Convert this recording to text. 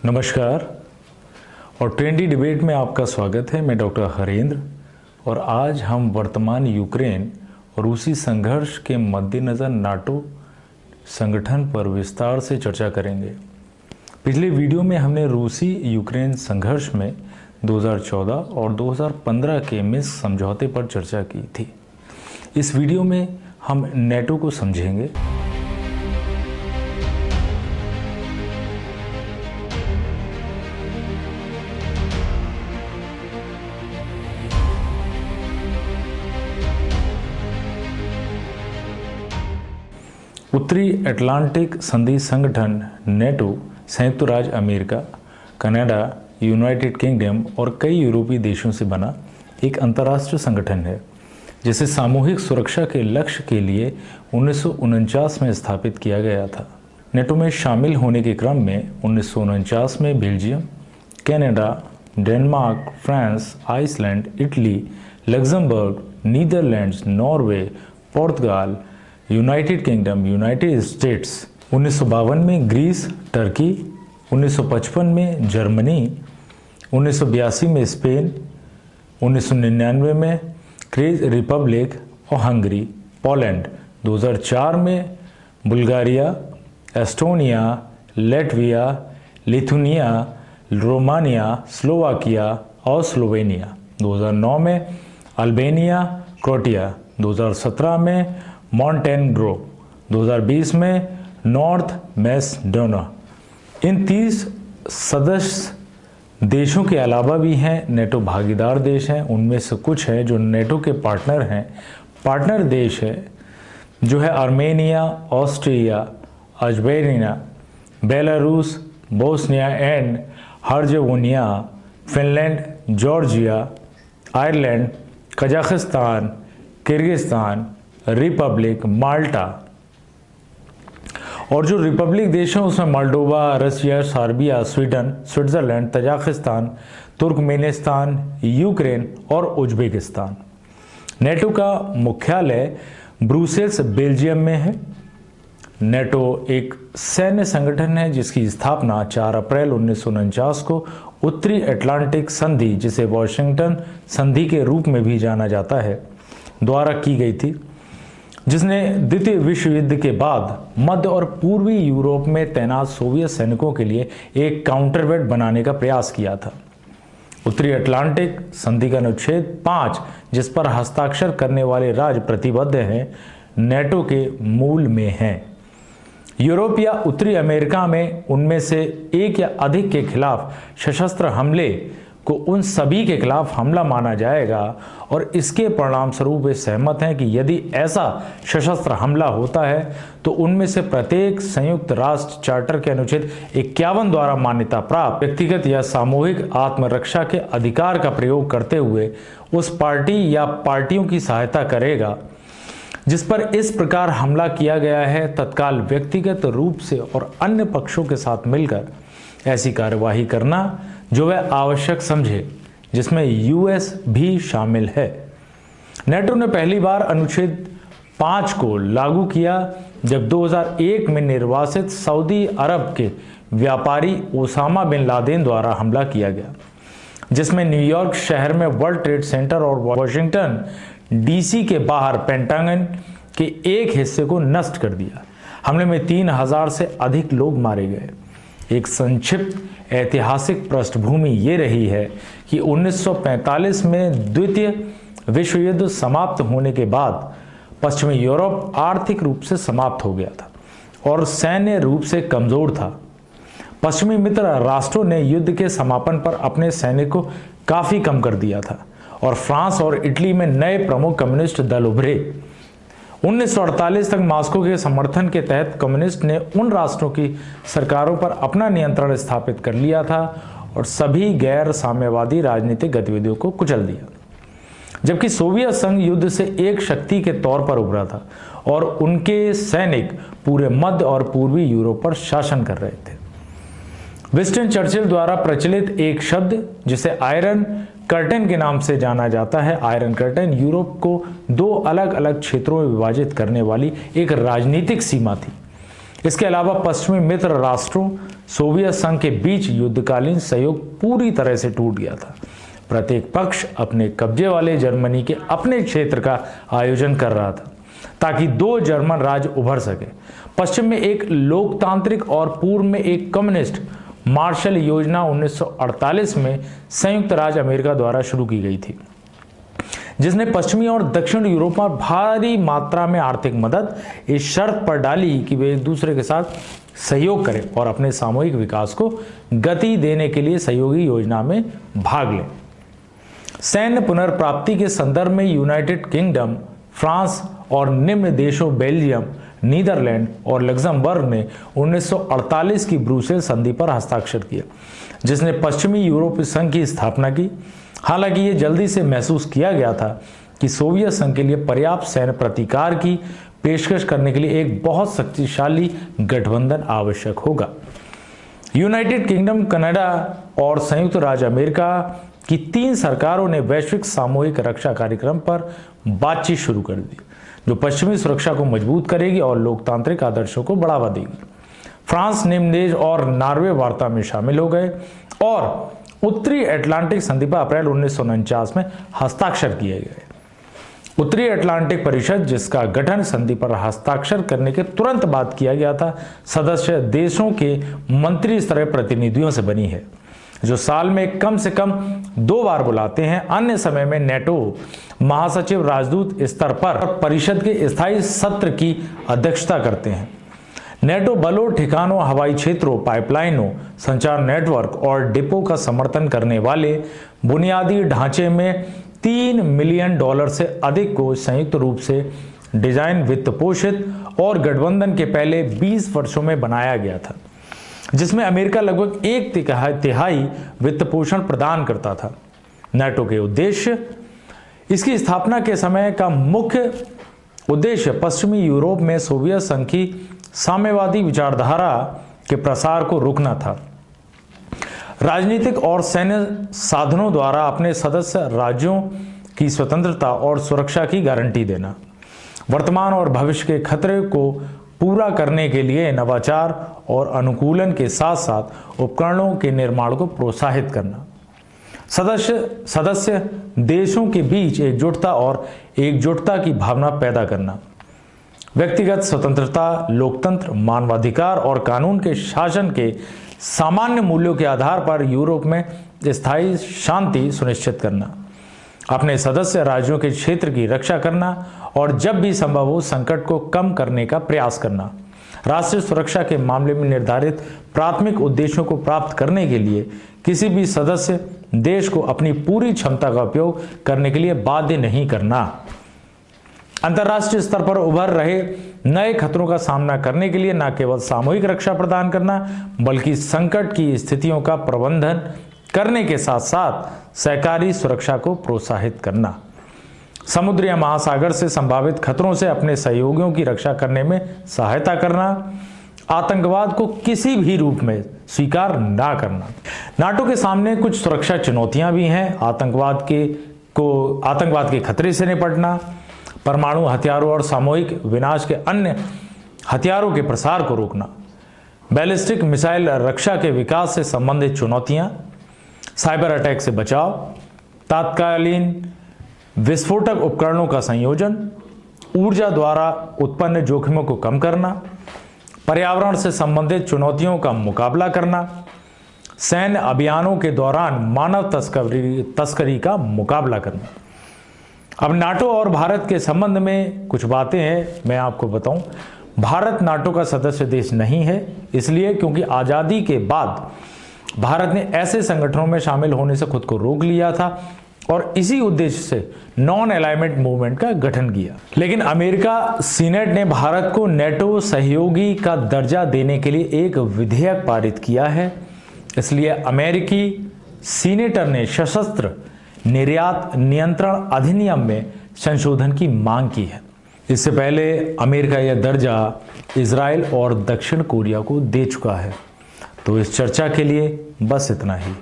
नमस्कार और trendy debate में आपका स्वागत है। मैं डॉक्टर हरेंद्र और आज हम वर्तमान यूक्रेन और रूसी संघर्ष के मद्देनज़र नाटो संगठन पर विस्तार से चर्चा करेंगे। पिछले वीडियो में हमने रूसी यूक्रेन संघर्ष में 2014 और 2015 के मिन्स्क समझौते पर चर्चा की थी। इस वीडियो में हम नाटो को समझेंगे। उत्तरी अटलांटिक संधि संगठन नेटो संयुक्त राज्य अमेरिका, कनाडा, यूनाइटेड किंगडम और कई यूरोपीय देशों से बना एक अंतर्राष्ट्रीय संगठन है जिसे सामूहिक सुरक्षा के लक्ष्य के लिए 1949 में स्थापित किया गया था। नेटो में शामिल होने के क्रम में 1949 में Belgium, Canada, Denmark, France, Iceland, Italy, Luxembourg, Netherlands, Norway, Portugal, United Kingdom, United States, 1952 में ग्रीस, टर्की, 1955 में जर्मनी, 1982 में स्पेन, 1999 में क्रेज रिपब्लिक और हंगरी, पोलैंड, 2004 में Bulgaria, Estonia, Latvia, Lithuania, Romania, Slovakia और स्लोवेनिया, 2009 में अल्बानिया, क्रोएशिया, 2017 में Montenegro, 2020 में नॉर्थ मैसेडोनिया। इन 30 सदस्य देशों के अलावा भी हैं नेटो भागीदार देश हैं। उनमें से कुछ हैं जो नेटो के पार्टनर हैं। पार्टनर देश है जो है Armenia, Austria, Azerbaijan, Belarus, Bosnia and Herzegovina, Finland, Georgia, Ireland, Kazakhstan, Kyrgyzstan, republic, Malta. और जो रिपब्लिक देश हैं उसमें Moldova, Russia, Serbia, Sweden, Switzerland, Tajikistan, Turkmenistan, Ukraine और उज्बेकिस्तान। नेटो का मुख्यालय ब्रुसेल्स, बेल्जियम में है। नेटो एक सैन्य संगठन है जिसकी स्थापना 4 अप्रैल 1949 को उत्तरी अटलांटिक संधि, जिसे वॉशिंगटन संधि के रूप में भी जाना जाता है, द्वारा की गई थी, जिसने द्वितीय विश्व युद्ध के बाद मध्य और पूर्वी यूरोप में तैनात सोवियत सैनिकों के लिए एक काउंटरवेट बनाने का प्रयास किया था। उत्तरी अटलांटिक संधि का अनुच्छेद 5, जिस पर हस्ताक्षर करने वाले राज्य प्रतिबद्ध हैं, नेटो के मूल में हैं। यूरोप या उत्तरी अमेरिका में उनमें से एक या अधिक के खिलाफ सशस्त्र हमले को उन सभी के खिलाफ हमला माना जाएगा और इसके परिणाम स्वरूप वे सहमत हैं कि यदि ऐसा सशस्त्र हमला होता है तो उनमें से प्रत्येक संयुक्त राष्ट्र चार्टर के अनुच्छेद 51 द्वारा मान्यता प्राप्त व्यक्तिगत या सामूहिक आत्मरक्षा के अधिकार का प्रयोग करते हुए उस पार्टी या पार्टियों की सहायता करेगा जिस पर इस प्रकार हमला किया गया है, तत्काल व्यक्तिगत रूप से और अन्य पक्षों के साथ मिलकर ऐसी कार्यवाही करना जो वह आवश्यक समझे, जिसमें यूएस भी शामिल है। नेटो ने पहली बार अनुच्छेद 5 को लागू किया जब 2001 में निर्वासित सऊदी अरब के व्यापारी ओसामा बिन लादेन द्वारा हमला किया गया, जिसमें न्यूयॉर्क शहर में वर्ल्ड ट्रेड सेंटर और वॉशिंगटन डीसी के बाहर पेंटागन के एक हिस्से को नष्ट कर दिया। हमले में 3000 से अधिक लोग मारे गए। एक संक्षिप्त ऐतिहासिक पृष्ठभूमि ये रही है कि 1945 में द्वितीय विश्व युद्ध समाप्त होने के बाद पश्चिमी यूरोप आर्थिक रूप से समाप्त हो गया था और सैन्य रूप से कमजोर था। पश्चिमी मित्र राष्ट्रों ने युद्ध के समापन पर अपने सैनिक को काफी कम कर दिया था और फ्रांस और इटली में नए प्रमुख कम्युनिस्ट दल उभरे। 1948 तक मॉस्को के समर्थन के तहत कम्युनिस्ट ने उन राष्ट्रों की सरकारों पर अपना नियंत्रण स्थापित कर लिया था और सभी गैर साम्यवादी राजनीतिक गतिविधियों को कुचल दिया, जबकि सोवियत संघ युद्ध से एक शक्ति के तौर पर उभरा था और उनके सैनिक पूरे मध्य और पूर्वी यूरोप पर शासन कर रहे थे। विंस्टन चर्चिल द्वारा प्रचलित एक शब्द जिसे आयरन कर्टेन के नाम से जाना जाता है, आयरन कर्टेन यूरोप को 2 अलग अलग क्षेत्रों में विभाजित करने वाली एक राजनीतिक सीमा थी। इसके अलावा पश्चिमी मित्र राष्ट्रों सोवियत संघ के बीच युद्धकालीन सहयोग पूरी तरह से टूट गया था। प्रत्येक पक्ष अपने कब्जे वाले जर्मनी के अपने क्षेत्र का आयोजन कर रहा था ताकि दो जर्मन राज्य उभर सके। पश्चिम में एक लोकतांत्रिक और पूर्व में एक कम्युनिस्ट मार्शल योजना 1948 में संयुक्त राज्य अमेरिका द्वारा शुरू की गई थी, जिसने पश्चिमी और दक्षिण यूरोप में भारी मात्रा में आर्थिक मदद इस शर्त पर डाली कि वे एक दूसरे के साथ सहयोग करें और अपने सामूहिक विकास को गति देने के लिए सहयोगी योजना में भाग लें। सैन्य पुनर्प्राप्ति के संदर्भ में यूनाइटेड किंगडम, फ्रांस और निम्न देशों बेल्जियम, नीदरलैंड और लग्जमबर्ग ने 1948 की ब्रुसेल संधि पर हस्ताक्षर किया, जिसने पश्चिमी यूरोपीय संघ की स्थापना की। हालांकि ये जल्दी से महसूस किया गया था कि सोवियत संघ के लिए पर्याप्त सैन्य प्रतिकार की पेशकश करने के लिए एक बहुत शक्तिशाली गठबंधन आवश्यक होगा। यूनाइटेड किंगडम, कनाडा और संयुक्त राज्य अमेरिका की 3 सरकारों ने वैश्विक सामूहिक रक्षा कार्यक्रम पर बातचीत शुरू कर दी, जो पश्चिमी सुरक्षा को मजबूत करेगी और लोकतांत्रिक आदर्शों को बढ़ावा देगी। फ्रांस, निम्नदेश और नॉर्वे वार्ता में शामिल हो गए और उत्तरी अटलांटिक संधि पर अप्रैल 1949 में हस्ताक्षर किए गए। उत्तरी अटलांटिक परिषद, जिसका गठन संधि पर हस्ताक्षर करने के तुरंत बाद किया गया था, सदस्य देशों के मंत्री स्तरीय प्रतिनिधियों से बनी है, जो साल में कम से कम 2 बार बुलाते हैं। अन्य समय में नेटो महासचिव राजदूत स्तर पर परिषद के स्थायी सत्र की अध्यक्षता करते हैं। नेटो बलों, ठिकानों, हवाई क्षेत्रों, पाइपलाइनों, संचार नेटवर्क और डिपो का समर्थन करने वाले बुनियादी ढांचे में $3 मिलियन से अधिक को संयुक्त रूप से डिजाइन, वित्त पोषित और गठबंधन के पहले 20 वर्षों में बनाया गया था, जिसमें अमेरिका लगभग 1/3 वित्त पोषण प्रदान करता था। नेटो के उद्देश्य, इसकी स्थापना के समय का मुख्य उद्देश्य पश्चिमी यूरोप में सोवियत संघ की साम्यवादी विचारधारा के प्रसार को रोकना था। राजनीतिक और सैन्य साधनों द्वारा अपने सदस्य राज्यों की स्वतंत्रता और सुरक्षा की गारंटी देना। वर्तमान और भविष्य के खतरे को पूरा करने के लिए नवाचार और अनुकूलन के साथ साथ उपकरणों के निर्माण को प्रोत्साहित करना। सदस्य देशों के बीच एकजुटता और एकजुटता की भावना पैदा करना। व्यक्तिगत स्वतंत्रता, लोकतंत्र, मानवाधिकार और कानून के शासन के सामान्य मूल्यों के आधार पर यूरोप में स्थायी शांति सुनिश्चित करना। अपने सदस्य राज्यों के क्षेत्र की रक्षा करना और जब भी संभव हो संकट को कम करने का प्रयास करना। राष्ट्रीय सुरक्षा के मामले में निर्धारित प्राथमिक उद्देश्यों को प्राप्त करने के लिए किसी भी सदस्य देश को अपनी पूरी क्षमता का उपयोग करने के लिए बाध्य नहीं करना। अंतर्राष्ट्रीय स्तर पर उभर रहे नए खतरों का सामना करने के लिए न केवल सामूहिक रक्षा प्रदान करना, बल्कि संकट की स्थितियों का प्रबंधन करने के साथ साथ सहकारी सुरक्षा को प्रोत्साहित करना। समुद्र या महासागर से संभावित खतरों से अपने सहयोगियों की रक्षा करने में सहायता करना। आतंकवाद को किसी भी रूप में स्वीकार ना करना। नाटो के सामने कुछ सुरक्षा चुनौतियां भी हैं। आतंकवाद के खतरे से निपटना, परमाणु हथियारों और सामूहिक विनाश के अन्य हथियारों के प्रसार को रोकना, बैलिस्टिक मिसाइल रक्षा के विकास से संबंधित चुनौतियां, साइबर अटैक से बचाव, तात्कालीन विस्फोटक उपकरणों का संयोजन, ऊर्जा द्वारा उत्पन्न जोखिमों को कम करना, पर्यावरण से संबंधित चुनौतियों का मुकाबला करना, सैन्य अभियानों के दौरान मानव तस्करी का मुकाबला करना। अब नाटो और भारत के संबंध में कुछ बातें हैं, मैं आपको बताऊं। भारत नाटो का सदस्य देश नहीं है, इसलिए क्योंकि आज़ादी के बाद भारत ने ऐसे संगठनों में शामिल होने से खुद को रोक लिया था और इसी उद्देश्य से नॉन अलाइनमेंट मूवमेंट का गठन किया। लेकिन अमेरिका सीनेट ने भारत को नेटो सहयोगी का दर्जा देने के लिए एक विधेयक पारित किया है। इसलिए अमेरिकी सीनेटर ने सशस्त्र निर्यात नियंत्रण अधिनियम में संशोधन की मांग की है। इससे पहले अमेरिका यह दर्जा इजराइल और दक्षिण कोरिया को दे चुका है। तो इस चर्चा के लिए बस इतना ही।